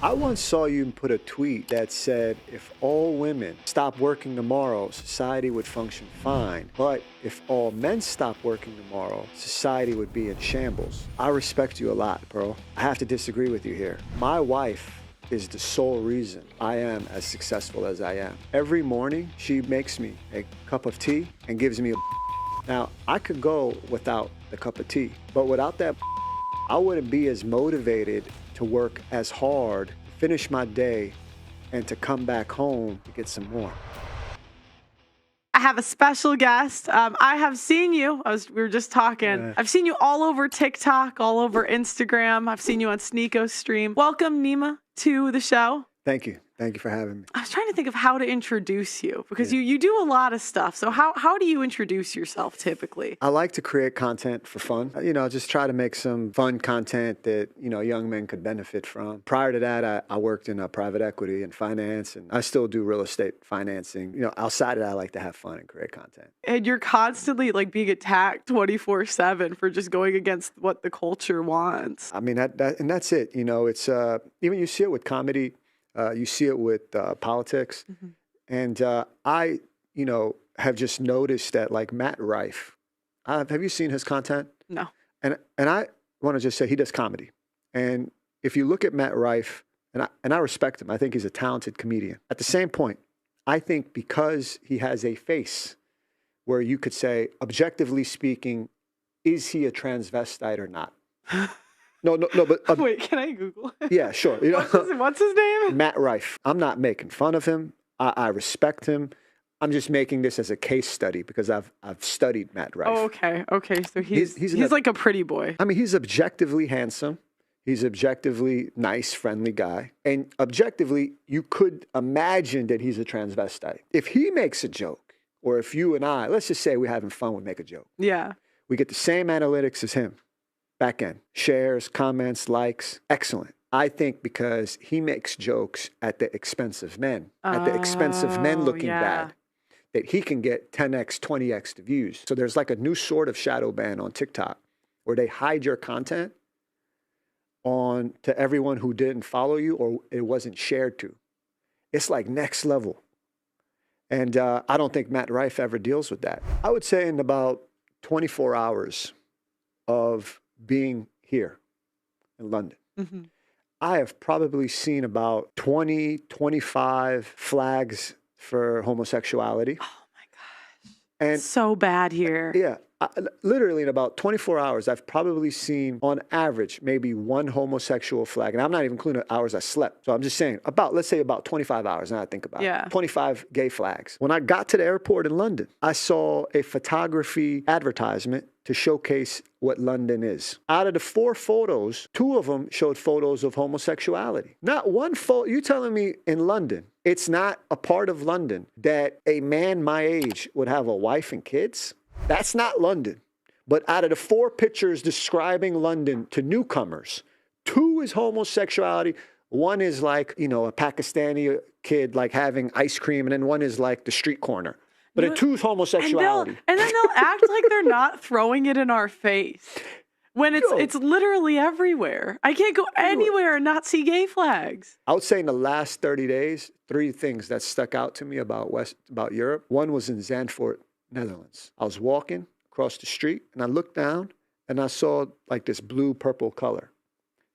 I once saw you put a tweet that said, if all women stopped working tomorrow, society would function fine. But if all men stopped working tomorrow, society would be in shambles. I respect you a lot, bro. I have to disagree with you here. My wife is the sole reason I am as successful as I am. Every morning, she makes me a cup of tea and gives me a Now, I could go without the cup of tea, but without that, I wouldn't be as motivated to work as hard, finish my day, and to come back home to get some more. I have a special guest. I have seen you. We were just talking. I've seen you all over TikTok, all over Instagram. I've seen you on Sneeko's stream. Welcome, Nima, to the show. Thank you. Thank you for having me. I was trying to think of how to introduce you because you do a lot of stuff. So how do you introduce yourself typically? I like to create content for fun. Just try to make some fun content that, young men could benefit from. Prior to that, I worked in private equity and finance, and I still do real estate financing. Outside of that, I like to have fun and create content. And you're constantly being attacked 24/7 for just going against what the culture wants. I mean, that's it. It's even you see it with comedy. You see it with politics. Mm-hmm. And I, have just noticed that Matt Rife, have you seen his content? No. And I want to just say he does comedy. And if you look at Matt Rife, and I respect him, I think he's a talented comedian. At the same point, I think because he has a face where you could say, objectively speaking, is he a transvestite or not? No, but... Wait, can I Google it? Yeah, sure. What's his name? Matt Rife. I'm not making fun of him. I respect him. I'm just making this as a case study because I've studied Matt Rife. Oh, okay. So he's like a pretty boy. I mean, he's objectively handsome. He's objectively nice, friendly guy. And objectively, you could imagine that he's a transvestite. If he makes a joke, or if you and I, let's just say we're having fun, we make a joke. Yeah. We get the same analytics as him. Back end, shares, comments, likes, excellent. I think because he makes jokes at the expense of men, looking bad, that he can get 10x, 20x the views. So there's a new sort of shadow ban on TikTok where they hide your content to everyone who didn't follow you or it wasn't shared to. It's next level. And I don't think Matt Rife ever deals with that. I would say in about 24 hours of being here in London, mm-hmm. I have probably seen about 20, 25 flags for homosexuality. Oh my gosh. And it's so bad here. Yeah. Literally in about 24 hours, I've probably seen on average maybe one homosexual flag. And I'm not even including the hours I slept. So I'm just saying let's say about 25 hours. Now I think about it. 25 gay flags. When I got to the airport in London, I saw a photography advertisement to showcase what London is. Out of the 4 photos, 2 of them showed photos of homosexuality. Not one photo. You telling me in London, it's not a part of London that a man my age would have a wife and kids? That's not London. But out of the 4 pictures describing London to newcomers, 2 is homosexuality. 1 is a Pakistani kid having ice cream, and then 1 is the street corner. But the 2 is homosexuality. And then they'll act like they're not throwing it in our face. When it's literally everywhere. I can't go anywhere and not see gay flags. I would say in the last 30 days, 3 things that stuck out to me about Europe. 1 was in Zandvoort, Netherlands. I was walking across the street and I looked down and I saw this blue-purple color.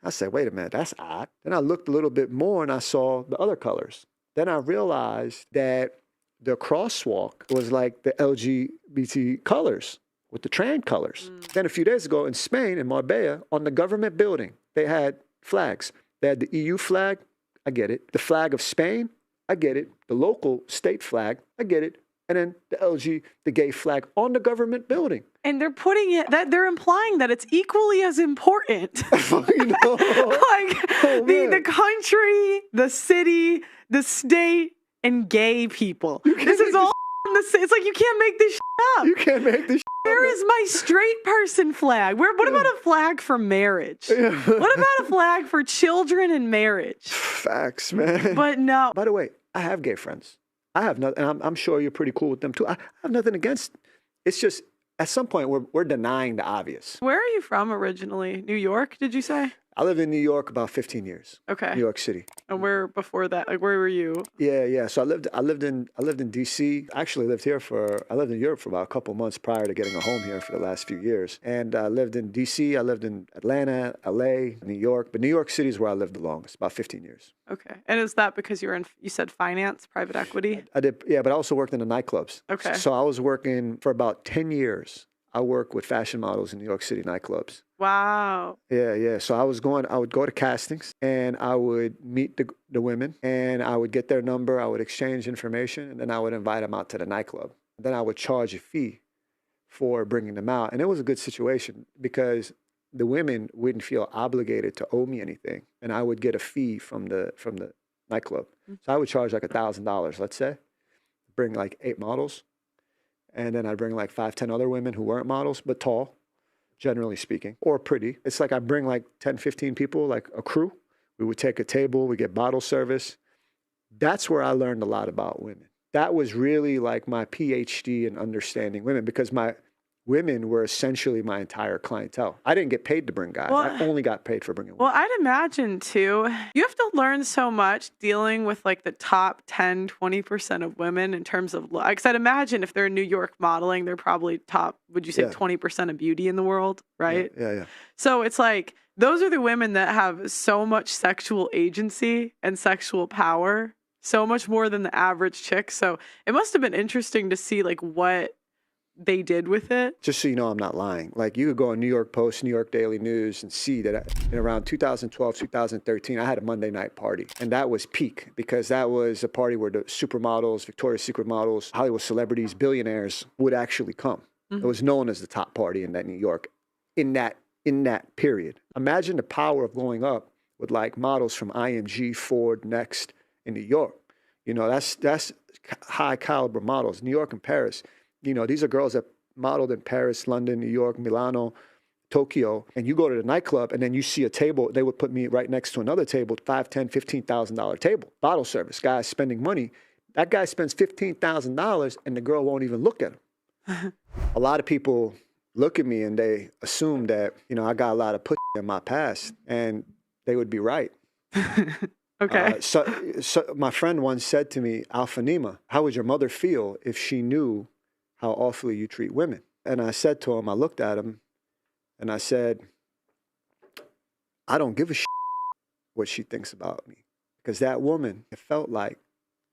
I said, wait a minute, that's odd. Then I looked a little bit more and I saw the other colors. Then I realized that the crosswalk was the LGBT colors with the trans colors. Then a few days ago in Spain, in Marbella, on the government building, they had flags. They had the EU flag, I get it. The flag of Spain, I get it. The local state flag, I get it. And then the gay flag on the government building. And they're they're implying that it's equally as important. The country, the city, the state, and gay people. This is all it's you can't make this up. You can't make this Where is my straight person flag? What about a flag for marriage? What about a flag for children and marriage? Facts, man. But no. By the way, I have gay friends. I have nothing, and I'm sure you're pretty cool with them too. I have nothing against. It's just at some point we're denying the obvious. Where are you from originally? New York, did you say? I lived in New York about 15 years. Okay. New York City. And where before that? Like, where were you? Yeah. So I lived in DC. I actually I lived in Europe for about a couple months prior to getting a home here for the last few years. And I lived in DC. I lived in Atlanta, LA, New York. But New York City is where I lived the longest, about 15 years. Okay. And is that because you said finance, private equity? I did, yeah, but I also worked in the nightclubs. Okay. So I was working for about 10 years. I worked with fashion models in New York City nightclubs. Wow. Yeah. So I would go to castings and I would meet the women and I would get their number. I would exchange information and then I would invite them out to the nightclub. Then I would charge a fee for bringing them out. And it was a good situation because the women wouldn't feel obligated to owe me anything. And I would get a fee from the nightclub. So I would charge like $1,000, let's say, bring like 8 models. And then I'd bring like 5, 10 other women who weren't models, but tall, generally speaking, or pretty. It's like I bring like 10, 15 people, like a crew. We would take a table, we get bottle service. That's where I learned a lot about women. That was really like my PhD in understanding women because my women were essentially my entire clientele. I didn't get paid to bring guys. I only got paid for bringing women. Well, I'd imagine too, you have to learn so much dealing with like the top 10, 20% of women in terms of, because I'd imagine if they're in New York modeling, they're probably top, would you say 20% of beauty in the world, right? Yeah. So it's like, those are the women that have so much sexual agency and sexual power, so much more than the average chick. So it must have been interesting to see like what they did with it. Just so you know, I'm not lying. Like you could go on New York Post, New York Daily News and see that in around 2012, 2013, I had a Monday night party. And that was peak because that was a party where the supermodels, Victoria's Secret models, Hollywood celebrities, billionaires would actually come. Mm-hmm. It was known as the top party in that New York in that period. Imagine the power of going up with like models from IMG, Ford, Next in New York. You know, that's high caliber models, New York and Paris. You know, these are girls that modeled in Paris, London, New York, Milano, Tokyo. And you go to the nightclub and then you see a table. They would put me right next to another table, $5,000, $10,000, $15,000 table. Bottle service, guys spending money. That guy spends $15,000 and the girl won't even look at him. A lot of people look at me and they assume that, you know, I got a lot of pussy in my past and they would be right. Okay. So my friend once said to me, Alpha Nima, how would your mother feel if she knew how awfully you treat women? And I said to him, I looked at him and I said, I don't give a shit what she thinks about me. Because that woman, it felt like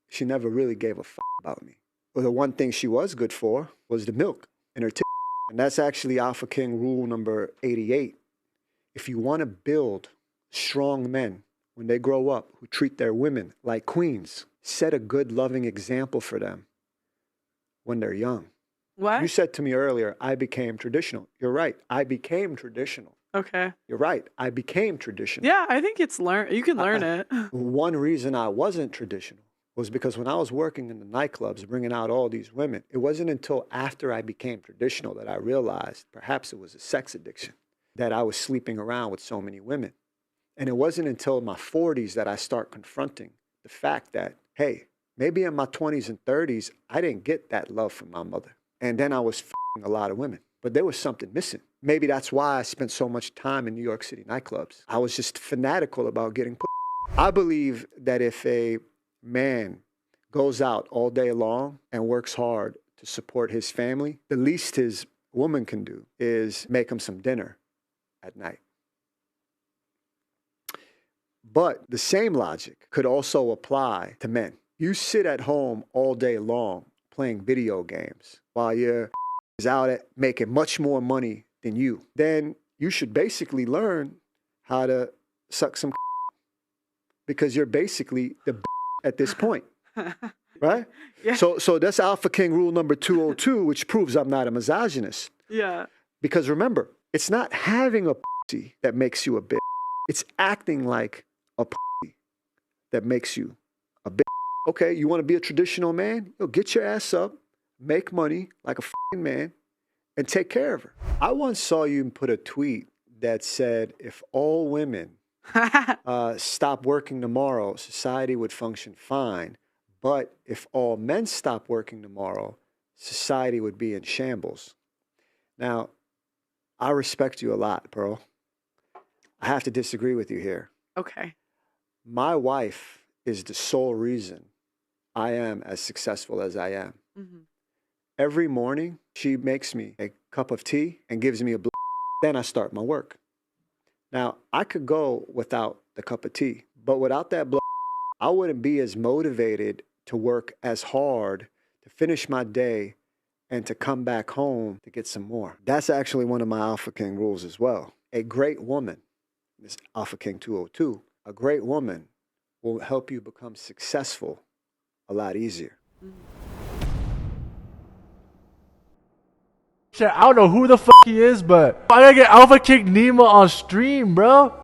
she never really gave a fuck about me. Well, the one thing she was good for was the milk in her titty. And that's actually Alpha King rule number 88. If you want to build strong men when they grow up who treat their women like queens, set a good, loving example for them when they're young. What? You said to me earlier, I became traditional. You're right. I became traditional. Okay. You're right. I became traditional. Yeah, I think it's you can learn it. One reason I wasn't traditional was because when I was working in the nightclubs, bringing out all these women, it wasn't until after I became traditional that I realized perhaps it was a sex addiction, that I was sleeping around with so many women. And it wasn't until my 40s that I start confronting the fact that, hey, maybe in my 20s and 30s, I didn't get that love from my mother. And then I was f***ing a lot of women. But there was something missing. Maybe that's why I spent so much time in New York City nightclubs. I was just fanatical about getting put. I believe that if a man goes out all day long and works hard to support his family, the least his woman can do is make him some dinner at night. But the same logic could also apply to men. You sit at home all day long playing video games while your is out at making much more money than you, then you should basically learn how to suck some because you're basically the at this point, right? Yeah. So that's Alpha King rule number 202, which proves I'm not a misogynist. Yeah. Because remember, it's not having a pussy that makes you a bitch. It's acting like a pussy that makes you a bitch. Okay, you want to be a traditional man? Yo, get your ass up, make money like a fucking man, and take care of her. I once saw you put a tweet that said, if all women stop working tomorrow, society would function fine. But if all men stop working tomorrow, society would be in shambles. Now, I respect you a lot, bro. I have to disagree with you here. Okay. My wife is the sole reason I am as successful as I am. Mm-hmm. Every morning, she makes me a cup of tea and gives me a then I start my work. Now, I could go without the cup of tea, but without that I wouldn't be as motivated to work as hard to finish my day and to come back home to get some more. That's actually one of my Alpha King rules as well. A great woman, this Alpha King 202, a great woman will help you become successful a lot easier. Shit, I don't know who the fuck he is, but I gotta get Alpha King Nima on stream, bro.